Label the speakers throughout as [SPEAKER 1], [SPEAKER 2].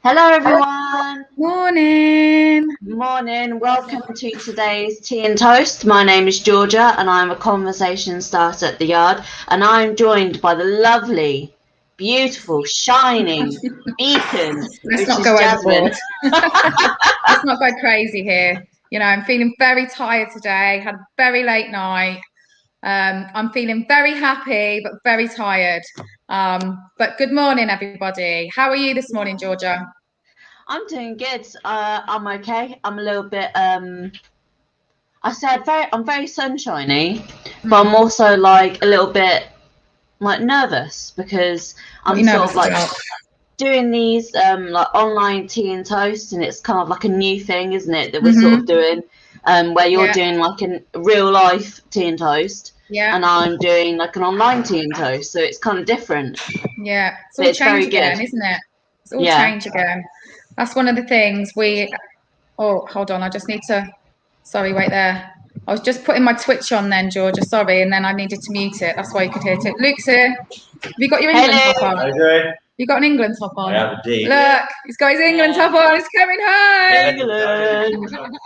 [SPEAKER 1] Hello, everyone.
[SPEAKER 2] Morning.
[SPEAKER 1] Morning. Welcome to today's Tea and Toast. My name is Georgia, and I'm a conversation starter at the Yard. And I'm joined by the lovely, beautiful, shining beacon,
[SPEAKER 2] Let's
[SPEAKER 1] which
[SPEAKER 2] not
[SPEAKER 1] is
[SPEAKER 2] go
[SPEAKER 1] Jasmin.
[SPEAKER 2] overboard. Let's not go crazy here. I'm feeling very tired today. Had a very late night. I'm feeling very happy, but very tired. But good morning, everybody. How are you this morning, Georgia?
[SPEAKER 1] I'm doing good. I'm okay. I'm a little bit. I'm very sunshiny, but I'm also like a little bit like nervous because
[SPEAKER 2] What are
[SPEAKER 1] I'm
[SPEAKER 2] you
[SPEAKER 1] sort
[SPEAKER 2] nervous
[SPEAKER 1] of like
[SPEAKER 2] about?
[SPEAKER 1] doing these like online tea and toast, and it's kind of like a new thing, isn't it, that we're sort of
[SPEAKER 2] Mm-hmm.
[SPEAKER 1] doing, where you're
[SPEAKER 2] Yeah,
[SPEAKER 1] doing like a real life tea and toast,
[SPEAKER 2] yeah,
[SPEAKER 1] and I'm doing like an online tea and toast, so it's kind of different,
[SPEAKER 2] yeah. It's
[SPEAKER 1] but
[SPEAKER 2] all
[SPEAKER 1] it's very
[SPEAKER 2] change
[SPEAKER 1] good.
[SPEAKER 2] again, isn't it? It's all
[SPEAKER 1] Yeah.
[SPEAKER 2] change again. That's one of the things we. Oh, hold on. I just need to. Sorry, wait there. I was just putting my Twitch on then, Georgia. Sorry, and then I needed to mute it. That's why you could hear it. Luke's here. Have you got your England top
[SPEAKER 1] Hello.
[SPEAKER 2] on?
[SPEAKER 3] Okay.
[SPEAKER 2] You got an England top on?
[SPEAKER 3] I have indeed.
[SPEAKER 2] Look, he's got his England top on. He's coming home.
[SPEAKER 1] England.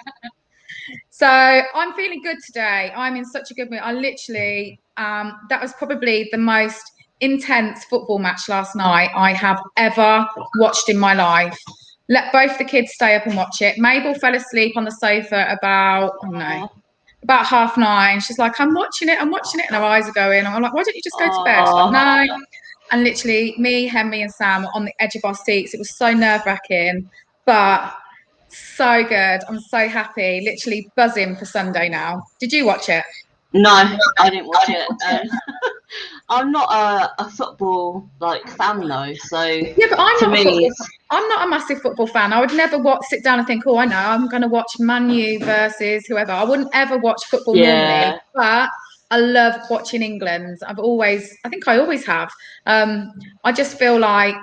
[SPEAKER 2] So I'm feeling good today. I'm in such a good mood. I literally, that was probably the most intense football match last night I have ever watched in my life. Let both the kids stay up and watch it. Mabel fell asleep on the sofa about, I don't know, about 9:30. She's like, I'm watching it, and her eyes are going. I'm like, why don't you just go to bed? She's like, no. And literally, me, Henry, and Sam were on the edge of our seats. It was so nerve-wracking, but so good. I'm so happy. Literally buzzing for Sunday now. Did you watch it?
[SPEAKER 1] No, I didn't watch it. I'm not a football like fan though, so
[SPEAKER 2] Yeah, but I'm
[SPEAKER 1] for
[SPEAKER 2] not a
[SPEAKER 1] me,
[SPEAKER 2] football. I'm not a massive football fan. I would never sit down and think, oh, I know, I'm going to watch Man U versus whoever. I wouldn't ever watch football normally,
[SPEAKER 1] yeah,
[SPEAKER 2] but I love watching England. I think I always have. I just feel like,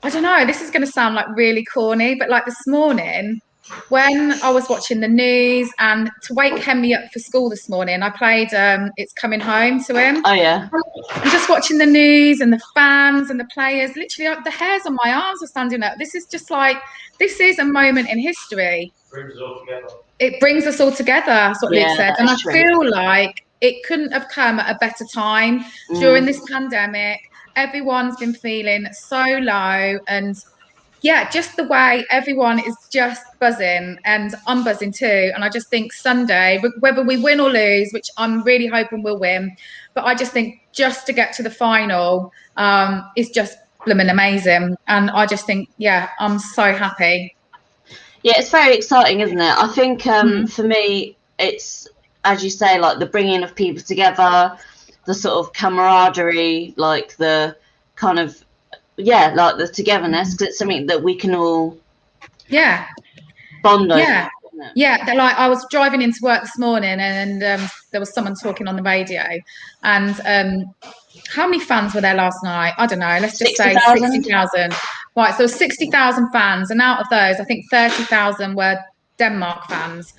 [SPEAKER 2] I don't know, this is going to sound like really corny, but like this morning, when I was watching the news and to wake Henry up for school this morning, I played It's Coming Home to him.
[SPEAKER 1] oh yeah.
[SPEAKER 2] And just watching the news and the fans and the players, literally the hairs on my arms are standing up. This is just like, this is a moment in history.
[SPEAKER 3] Brings us all together.
[SPEAKER 2] It brings us all together, that's what Luke
[SPEAKER 1] Yeah,
[SPEAKER 2] said.
[SPEAKER 1] that
[SPEAKER 2] And I
[SPEAKER 1] is true.
[SPEAKER 2] feel like it couldn't have come at a better time during this pandemic. Everyone's been feeling so low, and yeah, just the way everyone is just buzzing, and I'm buzzing too. And I just think Sunday, whether we win or lose, which I'm really hoping we'll win, but I just think just to get to the final is just blooming amazing. And I just think, yeah, I'm so happy.
[SPEAKER 1] Yeah, it's very exciting, isn't it? I think for me, it's, as you say, like the bringing of people together, the sort of camaraderie, like the kind of, yeah, like the togetherness, because it's something that we can all
[SPEAKER 2] Yeah.
[SPEAKER 1] bond over.
[SPEAKER 2] Yeah. Yeah, like I was driving into work this morning, and there was someone talking on the radio, and how many fans were there last night? I don't know. Let's just say 60,000. Right, so 60,000 fans, and out of those, I think 30,000 were Denmark fans.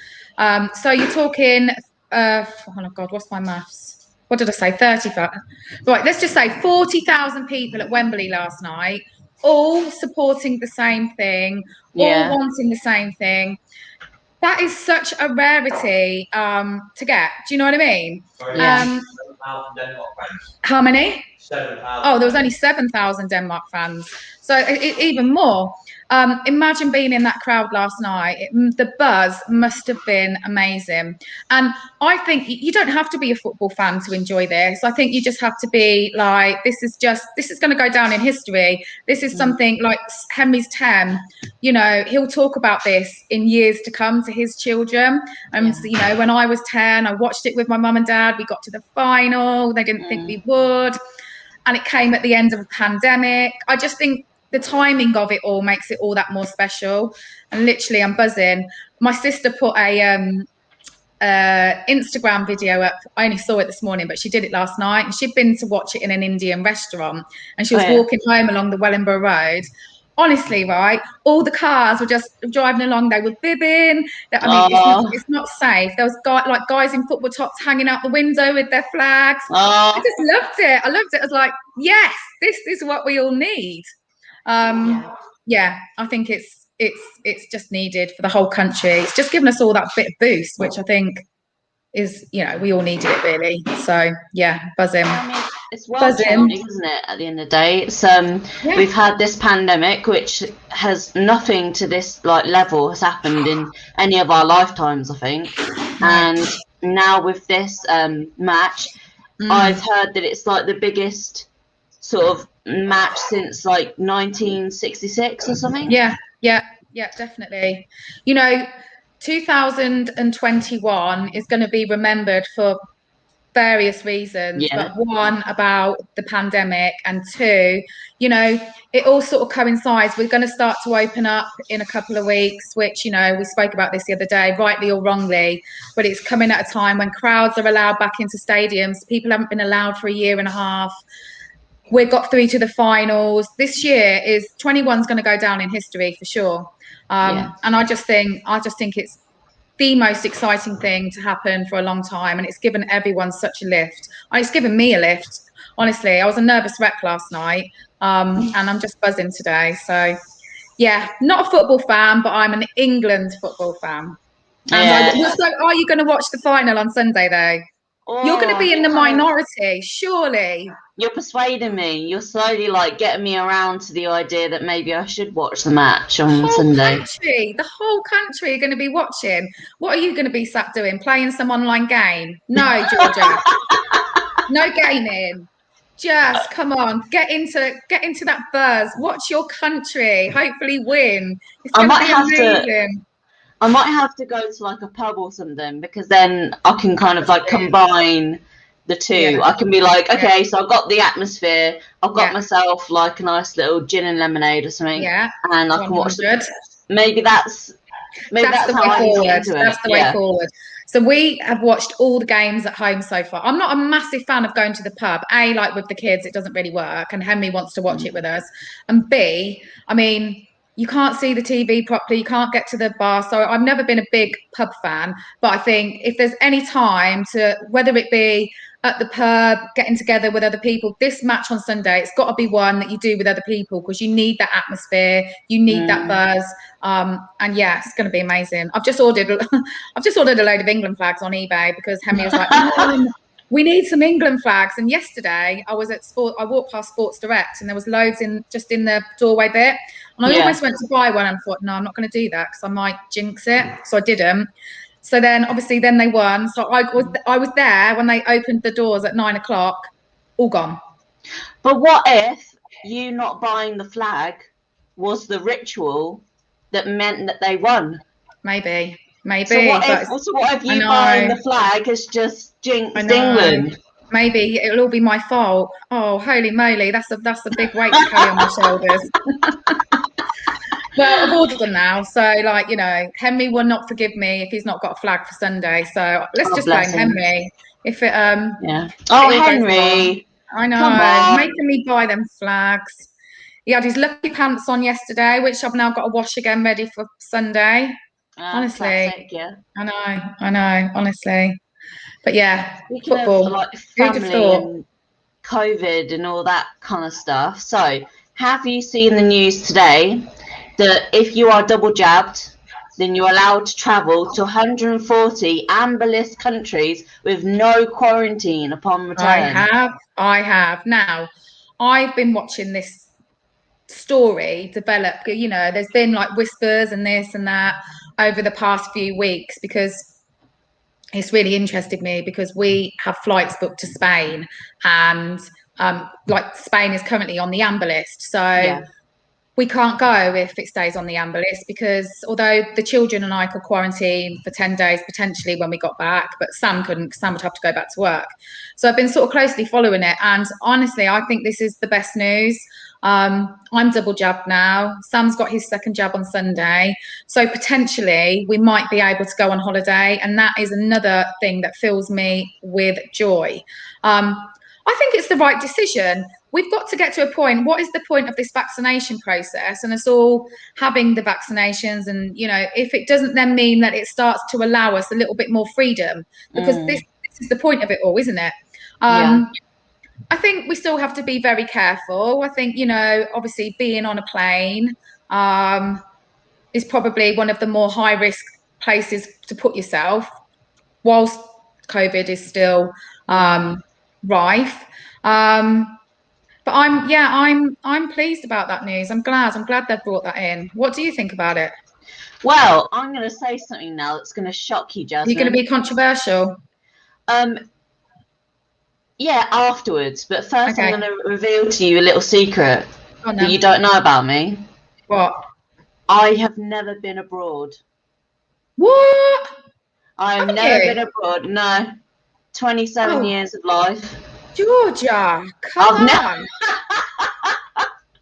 [SPEAKER 2] So you're talking, oh my God, what's my maths? What did I say? 30,000. Right, let's just say 40,000 people at Wembley last night, all supporting the same thing, all wanting the same thing. That is such a rarity to get. Do you know what I mean?
[SPEAKER 1] Yeah.
[SPEAKER 2] How many?
[SPEAKER 3] 7,000.
[SPEAKER 2] Oh, there was only 7,000 Denmark fans. So even more. Imagine being in that crowd last night. The buzz must have been amazing. And I think you don't have to be a football fan to enjoy this. I think you just have to be like, this is going to go down in history. This is something like Henry's 10. He'll talk about this in years to come to his children. And, when I was 10, I watched it with my mum and dad. We got to the final. They didn't think we would. And it came at the end of a pandemic. I just think the timing of it all makes it all that more special. And literally, I'm buzzing. My sister put a Instagram video up. I only saw it this morning, but she did it last night. And she'd been to watch it in an Indian restaurant. And she was walking home along the Wellingborough Road. Honestly, right, all the cars were just driving along. They were bibbing. I mean, it's not safe. There was guys in football tops hanging out the window with their flags. I just loved it. I loved it. I was like, yes, this is what we all need. yeah, I think it's just needed for the whole country. It's just given us all that bit of boost, which I think is, we all needed it really. So yeah, buzzing.
[SPEAKER 1] I mean, it's world
[SPEAKER 2] Buzzing.
[SPEAKER 1] changing, isn't it? At the end of the day, it's
[SPEAKER 2] Yeah.
[SPEAKER 1] we've had this pandemic, which has nothing to this like level has happened in any of our lifetimes, I think. And now with this match, I've heard that it's like the biggest sort of match since like 1966 or something.
[SPEAKER 2] Yeah, definitely. 2021 is going to be remembered for various reasons,
[SPEAKER 1] Yeah.
[SPEAKER 2] but one, about the pandemic, and two, it all sort of coincides. We're going to start to open up in a couple of weeks, which, we spoke about this the other day, rightly or wrongly, but it's coming at a time when crowds are allowed back into stadiums. People haven't been allowed for a year and a half. We got through to the finals. This year is 21's going to go down in history for sure. And I just think it's the most exciting thing to happen for a long time, and it's given everyone such a lift. It's given me a lift. Honestly, I was a nervous wreck last night, and I'm just buzzing today. So, yeah, not a football fan, but I'm an England football fan. And so, are you going to watch the final on Sunday, though? You're going to be in the minority, surely.
[SPEAKER 1] You're persuading me. You're slowly like getting me around to the idea that maybe I should watch the match on Sunday.
[SPEAKER 2] The whole country are going to be watching. What are you going to be sat doing? Playing some online game? No, Georgia. No gaming. Just come on, get into that buzz. Watch your country. Hopefully win. It's going to be amazing.
[SPEAKER 1] I might have to go to like a pub or something, because then I can kind of like combine the two. Yeah. I can be like, okay, so I've got the atmosphere, I've got myself like a nice little gin and lemonade or something, and I can watch maybe that's the way forward.
[SPEAKER 2] That's the way forward. So we have watched all the games at home so far. I'm not a massive fan of going to the pub. A, like with the kids, it doesn't really work, and Henry wants to watch it with us. And B, I mean, you can't see the TV properly, you can't get to the bar. So I've never been a big pub fan, but I think if there's any time to, whether it be at the pub, getting together with other people, this match on Sunday, it's got to be one that you do with other people, because you need that atmosphere, you need that buzz. And yeah, it's going to be amazing. I've just ordered a load of England flags on eBay, because Henry was like, we need some England flags. And yesterday I walked past Sports Direct, and there was loads just in the doorway bit. And I almost went to buy one and thought, no, I'm not going to do that, because I might jinx it. So I didn't. So then obviously they won. So I was there when they opened the doors at 9 o'clock, all gone.
[SPEAKER 1] But what if you not buying the flag was the ritual that meant that they won?
[SPEAKER 2] Maybe.
[SPEAKER 1] So what if you buying the flag has just jinxed England?
[SPEAKER 2] Maybe it'll all be my fault. Oh, holy moly, that's a big weight to carry on my shoulders. Well, I've ordered them now, so like, Henry will not forgive me if he's not got a flag for Sunday. So let's just blame Henry. If it
[SPEAKER 1] Henry,
[SPEAKER 2] I know, making me buy them flags. He had his lucky pants on yesterday, which I've now got to wash again, ready for Sunday. Honestly,
[SPEAKER 1] classic, yeah.
[SPEAKER 2] I know, honestly. But yeah,
[SPEAKER 1] speaking
[SPEAKER 2] football.
[SPEAKER 1] Of like family and COVID and all that kind of stuff. So, have you seen the news today that if you are double jabbed, then you're allowed to travel to 140 amber list countries with no quarantine upon return?
[SPEAKER 2] I have. Now, I've been watching this story develop. There's been like whispers and this and that over the past few weeks, because it's really interested me, because we have flights booked to Spain, and like Spain is currently on the amber list. So we can't go if it stays on the amber list, because although the children and I could quarantine for 10 days potentially when we got back, but Sam couldn't. Sam would have to go back to work. So I've been sort of closely following it, and honestly, I think this is the best news. I'm double jabbed now. Sam's got his second jab on Sunday. So potentially we might be able to go on holiday. And that is another thing that fills me with joy. I think it's the right decision. We've got to get to a point. What is the point of this vaccination process and us all having the vaccinations? And, if it doesn't then mean that it starts to allow us a little bit more freedom, because this is the point of it all, isn't it? I think we still have to be very careful. I think, obviously being on a plane is probably one of the more high risk places to put yourself whilst COVID is still rife. But I'm pleased about that news. I'm glad they've brought that in. What do you think about it?
[SPEAKER 1] Well, I'm going to say something now that's going to shock you, Jasmin.
[SPEAKER 2] You're going to be controversial.
[SPEAKER 1] Yeah, afterwards. But first, okay. I'm going to reveal to you a little secret that you don't know about me.
[SPEAKER 2] What?
[SPEAKER 1] I have never been abroad.
[SPEAKER 2] What?
[SPEAKER 1] I have never been abroad. No. 27 years of life.
[SPEAKER 2] Georgia, come on.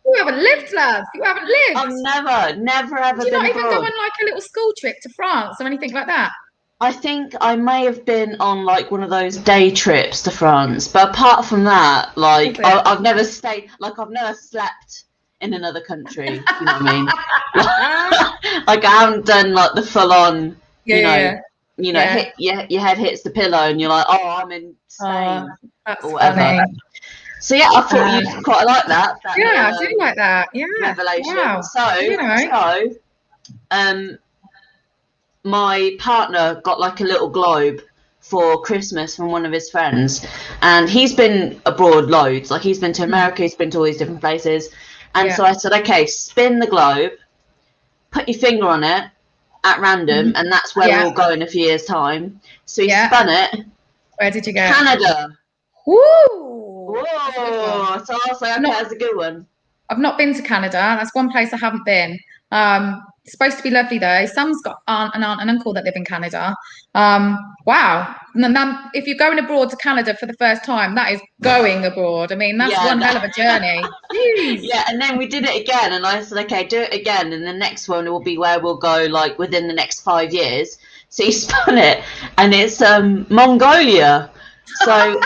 [SPEAKER 2] You haven't lived, love. You haven't lived.
[SPEAKER 1] I've never ever been abroad.
[SPEAKER 2] Did you not even go on like a little school trip to France or anything like that?
[SPEAKER 1] I think I may have been on like one of those day trips to France, but apart from that, like I've never stayed, like I've never slept in another country. You know what I mean? Like I haven't done like the full on, hit, your head hits the pillow and you're like, oh, I'm in Spain or whatever. Funny. So yeah, I thought you'd quite like that.
[SPEAKER 2] I do like that. Yeah,
[SPEAKER 1] revelation. Wow. So, my partner got like a little globe for Christmas from one of his friends, and he's been abroad loads. Like he's been to America, he's been to all these different places, and so I said, okay, spin the globe, put your finger on it at random, and that's where we'll go in a few years' time. So he spun it.
[SPEAKER 2] Where did you go?
[SPEAKER 1] Canada.
[SPEAKER 2] Woo!
[SPEAKER 1] Whoa! So I was like, okay, that's a good one.
[SPEAKER 2] I've not been to Canada. That's one place I haven't been. It's supposed to be lovely though. Sam's got an aunt and uncle that live in Canada. Wow. And then if you're going abroad to Canada for the first time, that is going abroad. I mean, that's one hell of a journey.
[SPEAKER 1] Yeah, and then we did it again, and I said, okay, do it again, and the next one will be where we'll go like within the next 5 years. So he spun it, and it's Mongolia. So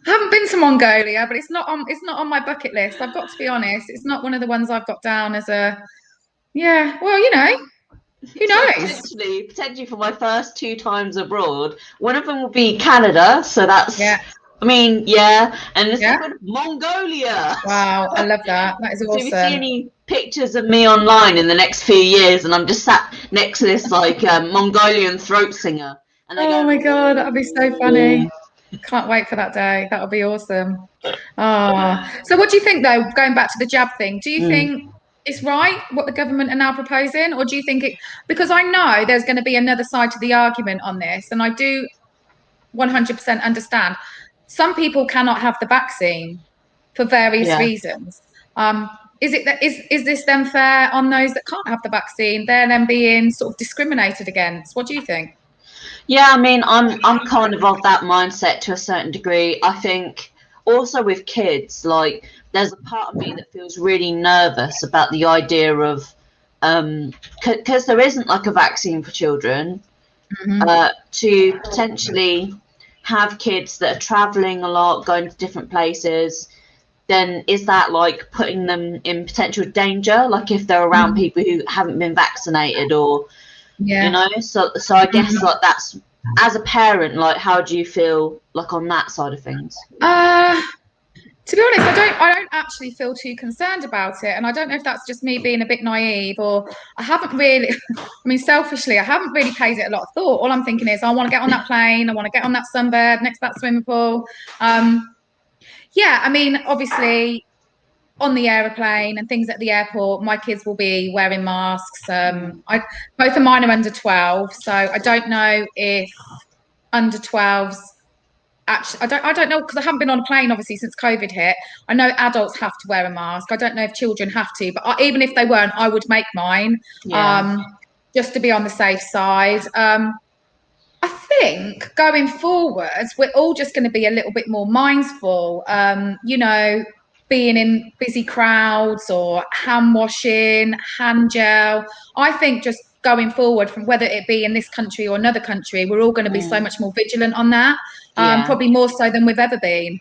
[SPEAKER 2] I haven't been to Mongolia, but it's not on my bucket list. I've got to be honest. It's not one of the ones I've got down as a well, who knows?
[SPEAKER 1] Potentially for my first 2 times abroad. One of them will be Canada, so that's I mean, and the second Mongolia.
[SPEAKER 2] Wow, I love that. That is awesome.
[SPEAKER 1] So if you see any pictures of me online in the next few years, and I'm just sat next to this like Mongolian throat singer, and
[SPEAKER 2] oh my god, that'd be so funny. Can't wait for that day. That'll be awesome. So what do you think though, going back to the jab thing, do you think it's right what the government are now proposing, or do you think because I know there's going to be another side to the argument on this, and I do 100% understand some people cannot have the vaccine for various reasons. Is this then fair on those that can't have the vaccine? They're then being sort of discriminated against. What do you think?
[SPEAKER 1] Yeah, I mean, I'm kind of that mindset to a certain degree. I think also with kids, like there's a part of me that feels really nervous about the idea of because there isn't like a vaccine for children, to potentially have kids that are traveling a lot, going to different places. Then is that like putting them in potential danger, like if they're around people who haven't been vaccinated, or so I guess like that's, as a parent, like how do you feel like on that side of things?
[SPEAKER 2] To be honest, I don't actually feel too concerned about it, and I don't know if that's just me being a bit naive, or I haven't really I mean, selfishly, I haven't really paid it a lot of thought. All I'm thinking is I want to get on that plane, I want to get on that sunbed next to that swimming pool. I mean, obviously on the aeroplane and things at the airport, my kids will be wearing masks. Both of mine are under 12, so I don't know if under 12s actually, I don't know, because I haven't been on a plane obviously since COVID hit. I know adults have to wear a mask. I don't know if children have to, but even if they weren't, I would make mine, just to be on the safe side. I think going forwards, we're all just going to be a little bit more mindful, being in busy crowds, or hand washing, hand gel. I think just going forward, from whether it be in this country or another country, we're all going to be so much more vigilant on that, probably more so than we've ever been,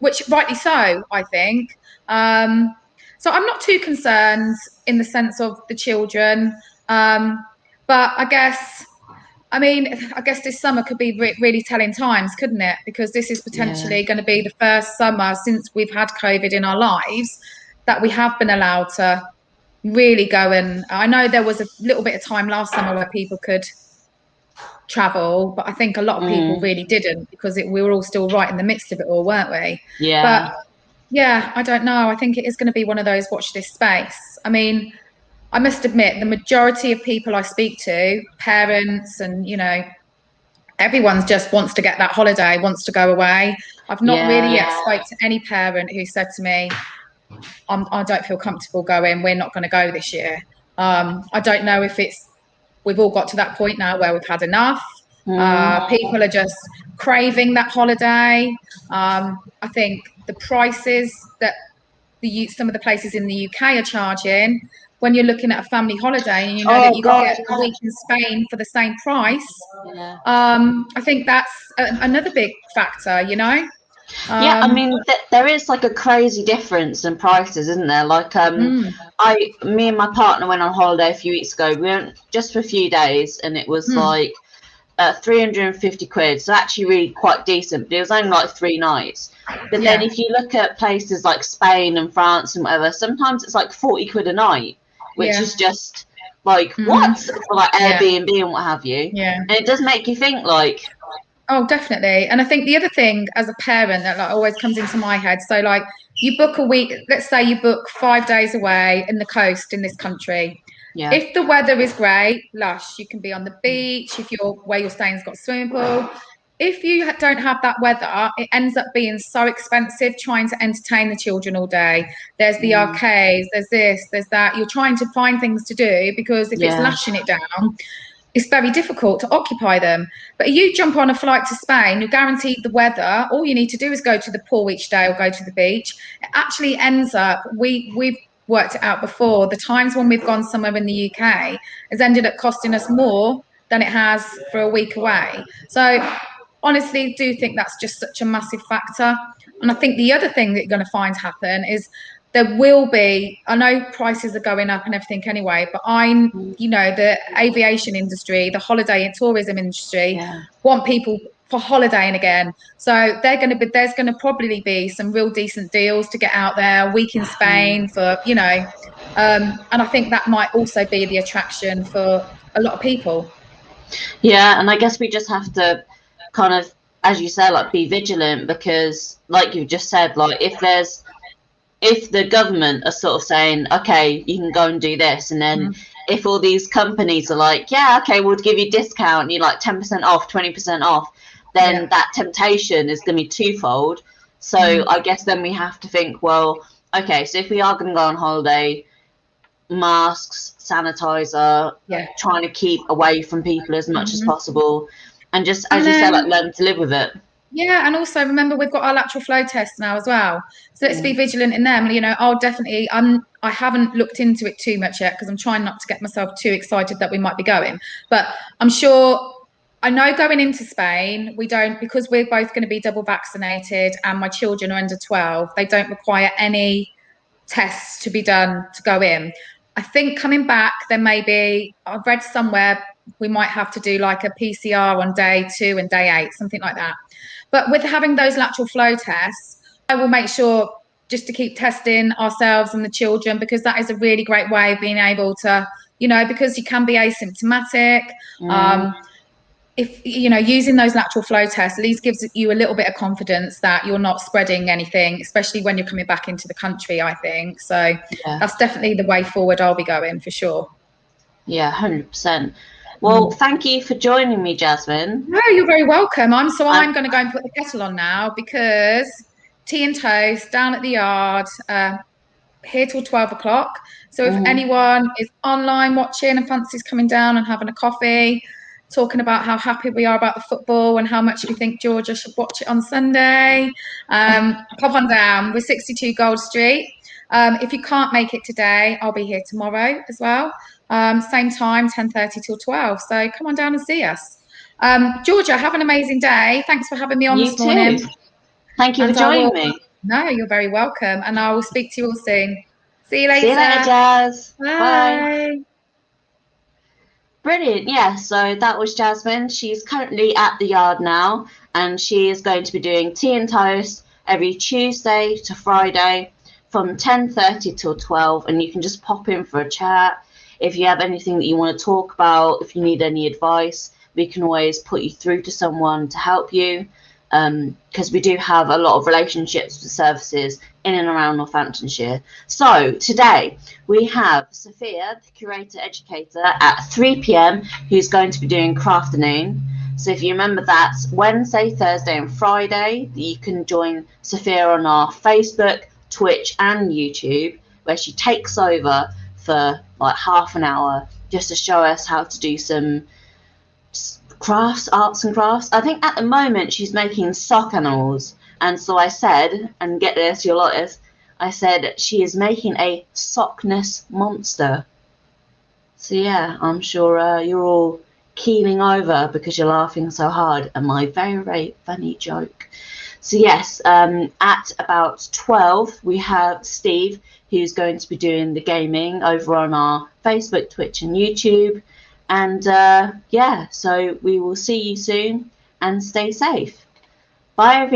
[SPEAKER 2] which rightly so, I think. So I'm not too concerned in the sense of the children, but I guess I mean, I guess this summer could be really telling times, couldn't it? Because this is potentially going to be the first summer since we've had COVID in our lives that we have been allowed to really go. And I know there was a little bit of time last summer where people could travel, but I think a lot of people really didn't, because we were all still right in the midst of it all, weren't we?
[SPEAKER 1] Yeah.
[SPEAKER 2] But yeah, I don't know. I think it is going to be one of those watch this space. I mean, I must admit, the majority of people I speak to, parents and, you know, everyone just wants to get that holiday, wants to go away. I've not really yet spoke to any parent who said to me, I don't feel comfortable going, we're not going to go this year. I don't know if we've all got to that point now where we've had enough. People are just craving that holiday. I think the prices that some of the places in the UK are charging, when you're looking at a family holiday and you know that you can get a week in Spain for the same price, I think that's another big factor, you know.
[SPEAKER 1] Yeah, I mean, there is like a crazy difference in prices, isn't there? Like, me and my partner went on holiday a few weeks ago. We went just for a few days, and it was like 350 quid. So actually, really quite decent. But it was only like 3 nights. But then, if you look at places like Spain and France and whatever, sometimes it's like 40 quid a night, which is just like what for like Airbnb and what have you.
[SPEAKER 2] Yeah,
[SPEAKER 1] and it does make you think, like.
[SPEAKER 2] Oh, definitely. And I think the other thing as a parent that like always comes into my head, so like you book a week, let's say you book 5 days away in the coast in this country.
[SPEAKER 1] Yeah.
[SPEAKER 2] If the weather is great, lush, you can be on the beach. If where you're staying's got a swimming pool. If you don't have that weather, it ends up being so expensive trying to entertain the children all day. There's the arcades, there's this, there's that. You're trying to find things to do, because if it's lashing it down, it's very difficult to occupy them. But you jump on a flight to Spain, you're guaranteed the weather. All you need to do is go to the pool each day or go to the beach. It actually ends up, we've worked it out before, the times when we've gone somewhere in the UK has ended up costing us more than it has for a week away. So honestly, do think that's just such a massive factor. And I think the other thing that you're going to find happen is there will be, I know prices are going up and everything anyway, but you know, the aviation industry, the holiday and tourism industry want people for holidaying again. So there's going to probably be some real decent deals to get out there, a week in Spain for, you know, and I think that might also be the attraction for a lot of people.
[SPEAKER 1] Yeah, and I guess we just have to kind of, as you say, like be vigilant, because like you just said, like if the government are sort of saying, okay, you can go and do this, and then if all these companies are like, yeah, okay, we'll give you a discount, and you're like 10% off, 20% off, then that temptation is going to be twofold. So I guess then we have to think, well, okay, so if we are going to go on holiday, masks, sanitizer, trying to keep away from people as much as possible, and just, as you said, like learn to live with it.
[SPEAKER 2] Yeah, and also remember we've got our lateral flow tests now as well, so let's be vigilant in them. You know, I'll definitely. I haven't looked into it too much yet because I'm trying not to get myself too excited that we might be going. But I'm sure. I know going into Spain, we don't, because we're both going to be double vaccinated, and my children are under 12. They don't require any tests to be done to go in. I think coming back, there may be. I've read somewhere we might have to do like a PCR on day 2 and day 8, something like that. But with having those lateral flow tests, I will make sure just to keep testing ourselves and the children, because that is a really great way of being able to, you know, because you can be asymptomatic. If, you know, using those lateral flow tests at least gives you a little bit of confidence that you're not spreading anything, especially when you're coming back into the country, I think. So that's definitely the way forward I'll be going for sure.
[SPEAKER 1] Yeah, 100%. Well, thank you for joining me, Jasmin.
[SPEAKER 2] No, you're very welcome. I'm going to go and put the kettle on now, because tea and toast down at the yard, here till 12 o'clock. So if anyone is online watching and fancies coming down and having a coffee, talking about how happy we are about the football and how much we think Georgia should watch it on Sunday, pop on down. We're 62 Gold Street. If you can't make it today, I'll be here tomorrow as well. Same time, 10:30 till 12. So come on down and see us. Georgia, have an amazing day. Thanks for having me on this morning.
[SPEAKER 1] Thank you for joining me.
[SPEAKER 2] No, you're very welcome. And I will speak to you all soon. See you later.
[SPEAKER 1] See you later, Jazz.
[SPEAKER 2] Bye. Bye.
[SPEAKER 1] Brilliant. Yeah, so that was Jasmine. She's currently at the yard now, and she is going to be doing tea and toast every Tuesday to Friday from 10:30 till 12, and you can just pop in for a chat. If you have anything that you want to talk about, if you need any advice, we can always put you through to someone to help you, because we do have a lot of relationships with services in and around Northamptonshire. So today we have Sophia, the curator educator, at 3 p.m, who's going to be doing Crafternoon. So if you remember, that's Wednesday, Thursday, and Friday. You can join Sophia on our Facebook, Twitch, and YouTube, where she takes over for like half an hour just to show us how to do some crafts, arts and crafts. I think at the moment she's making sock animals, and so I said, and get this, you'll like this, I said she is making a sockness monster. So yeah, I'm sure you're all keeling over because you're laughing so hard at my very, very funny joke. So yes, at about 12 we have Steve, who's going to be doing the gaming over on our Facebook, Twitch, and YouTube. And yeah, so we will see you soon, and stay safe. Bye, everyone.